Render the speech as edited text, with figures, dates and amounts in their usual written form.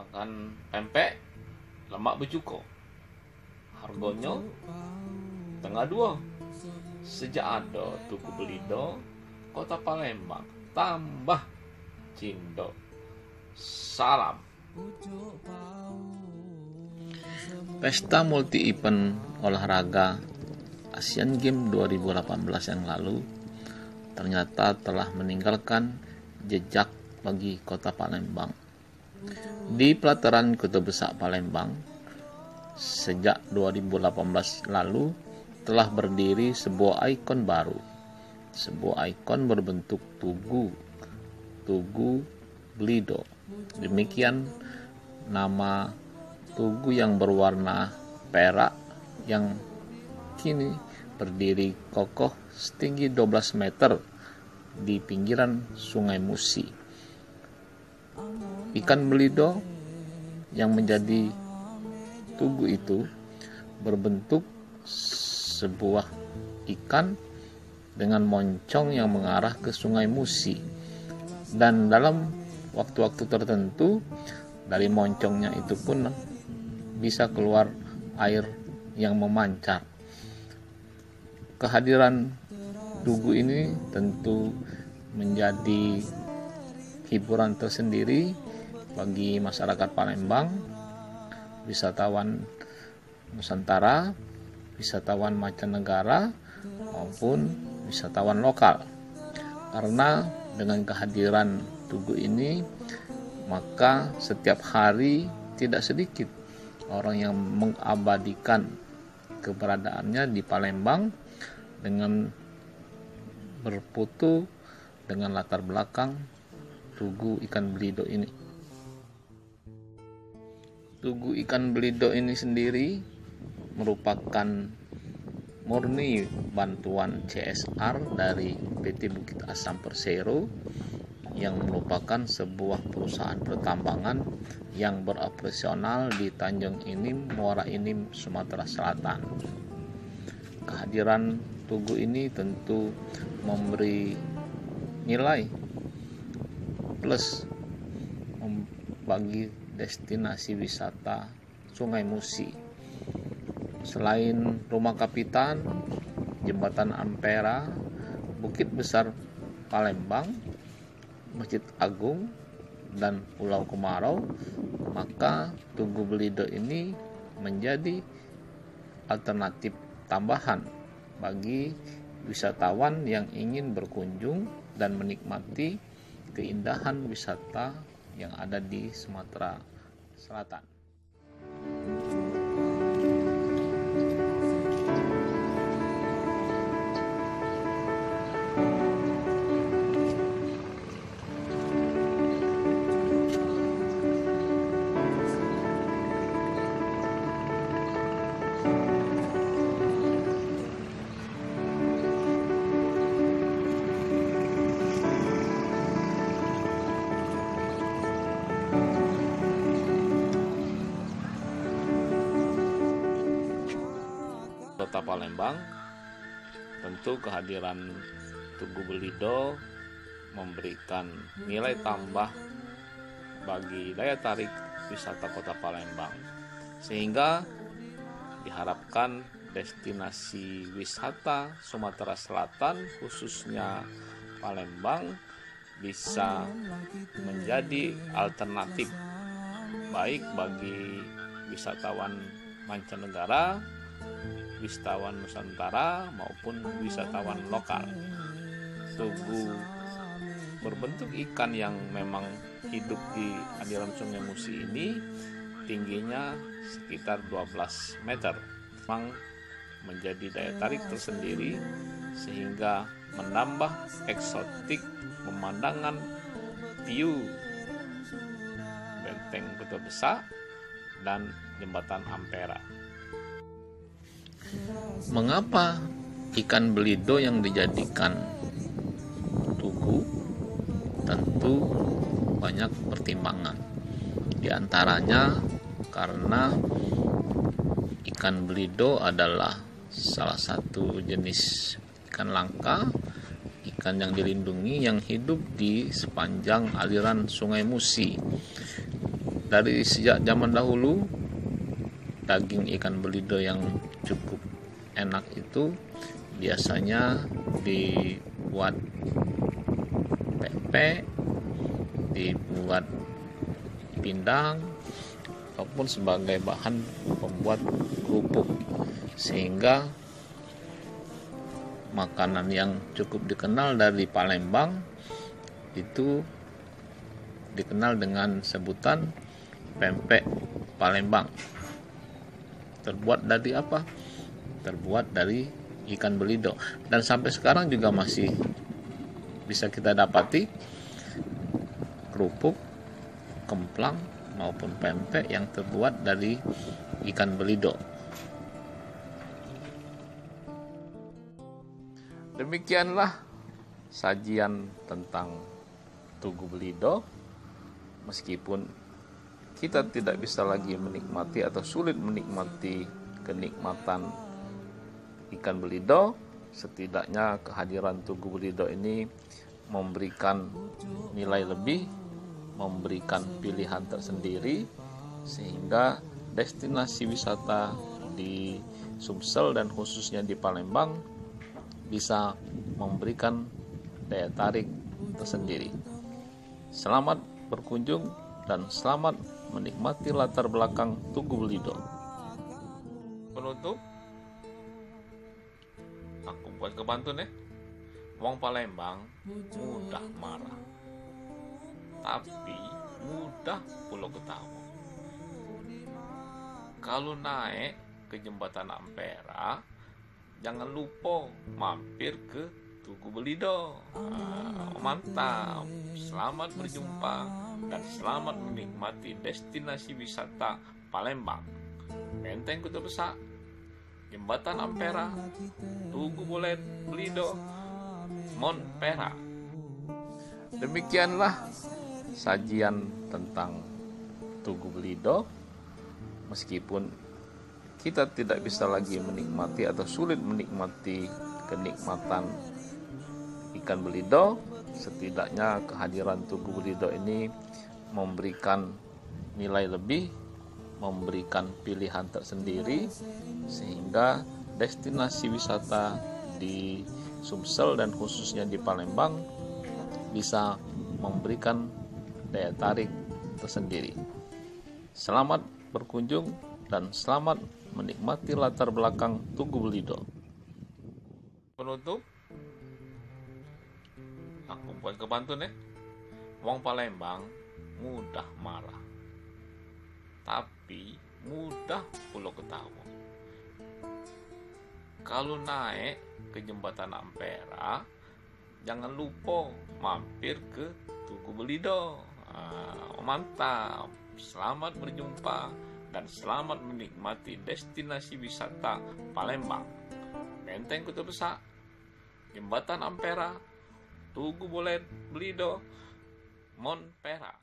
makan pempek lemak bejuko. Harganya tengah dua. Sejak ada Tugu Belido, Kota Palembang tambah cindo. Salam. Pesta multi event olahraga Asian Games 2018 yang lalu ternyata telah meninggalkan jejak bagi Kota Palembang. Di pelataran Kota Besar Palembang, sejak 2018 lalu telah berdiri sebuah ikon baru, sebuah ikon berbentuk Tugu Belido. Demikian nama tugu yang berwarna perak yang kini berdiri kokoh setinggi 12 meter di pinggiran Sungai Musi. Ikan belido yang menjadi tugu itu berbentuk sebuah ikan dengan moncong yang mengarah ke Sungai Musi, dan dalam waktu-waktu tertentu dari moncongnya itu pun bisa keluar air yang memancar. Kehadiran tugu ini tentu menjadi hiburan tersendiri bagi masyarakat Palembang, wisatawan Nusantara, wisatawan mancanegara maupun wisatawan lokal. Karena dengan kehadiran tugu ini, maka setiap hari tidak sedikit orang yang mengabadikan keberadaannya di Palembang dengan berfoto dengan latar belakang Tugu Ikan Belido ini. Tugu Ikan Belido ini sendiri merupakan murni bantuan CSR dari PT Bukit Asam Persero yang merupakan sebuah perusahaan pertambangan yang beroperasional di Tanjung Inim, Muara Inim, Sumatera Selatan. Kehadiran tugu ini tentu memberi nilai plus bagi destinasi wisata Sungai Musi. Selain Rumah Kapitan, Jembatan Ampera, Bukit Besar Palembang, Masjid Agung, dan Pulau Kemarau, maka Tugu Belido ini menjadi alternatif tambahan bagi wisatawan yang ingin berkunjung dan menikmati keindahan wisata yang ada di Sumatera Selatan. Kota Palembang, tentu kehadiran Tugu Belido memberikan nilai tambah bagi daya tarik wisata Kota Palembang, sehingga diharapkan destinasi wisata Sumatera Selatan khususnya Palembang bisa menjadi alternatif baik bagi wisatawan mancanegara, wisatawan Nusantara maupun wisatawan lokal. Tugu berbentuk ikan yang memang hidup di aliran Sungai Musi ini tingginya sekitar 12 meter. Memang menjadi daya tarik tersendiri sehingga menambah eksotik pemandangan view Benteng Kota Besar dan Jembatan Ampera. Mengapa ikan belido yang dijadikan tugu? Tentu banyak pertimbangan. Di antaranya karena ikan belido adalah salah satu jenis ikan langka, ikan yang dilindungi yang hidup di sepanjang aliran Sungai Musi. Dari sejak zaman dahulu, daging ikan belido yang cukup enak itu biasanya dibuat pempek, dibuat pindang, ataupun sebagai bahan pembuat kerupuk, sehingga makanan yang cukup dikenal dari Palembang itu dikenal dengan sebutan pempek Palembang. Terbuat dari apa? Terbuat dari ikan belido, dan sampai sekarang juga masih bisa kita dapati kerupuk, kemplang maupun pempek yang terbuat dari ikan belido. Demikianlah sajian tentang Tugu Belido. Meskipun kita tidak bisa lagi menikmati atau sulit menikmati kenikmatan ikan belido, setidaknya kehadiran Tugu Belido ini memberikan nilai lebih, memberikan pilihan tersendiri, sehingga destinasi wisata di Sumsel dan khususnya di Palembang bisa memberikan daya tarik tersendiri. Selamat berkunjung dan selamat menikmati latar belakang Tugu Belido. Penutup, aku buat kepantun ya. Wong Palembang mudah marah, tapi mudah pula ketawa. Kalau naik ke jembatan Ampera, jangan lupa mampir ke Tugu Belido. Mantap, selamat berjumpa dan selamat menikmati destinasi wisata Palembang. Benteng Kota Besar, Jembatan Ampera, Tugu Belido, Mon Pera. Demikianlah sajian tentang Tugu Belido. Meskipun kita tidak bisa lagi menikmati atau sulit menikmati kenikmatan ikan belido, setidaknya kehadiran Tugu Belido ini memberikan nilai lebih, memberikan pilihan tersendiri, sehingga destinasi wisata di Sumsel dan khususnya di Palembang bisa memberikan daya tarik tersendiri. Selamat berkunjung dan selamat menikmati latar belakang Tugu Belido. Penutup, aku buat kepantun ya. Wong Palembang mudah marah, tapi mudah pula ketawa. Kalau naik ke jembatan Ampera, jangan lupa mampir ke Tugu Belido. Mantap, selamat berjumpa dan selamat menikmati destinasi wisata Palembang. Benteng Kota Besar, Jembatan Ampera, Tugu Belido, Mon Pera.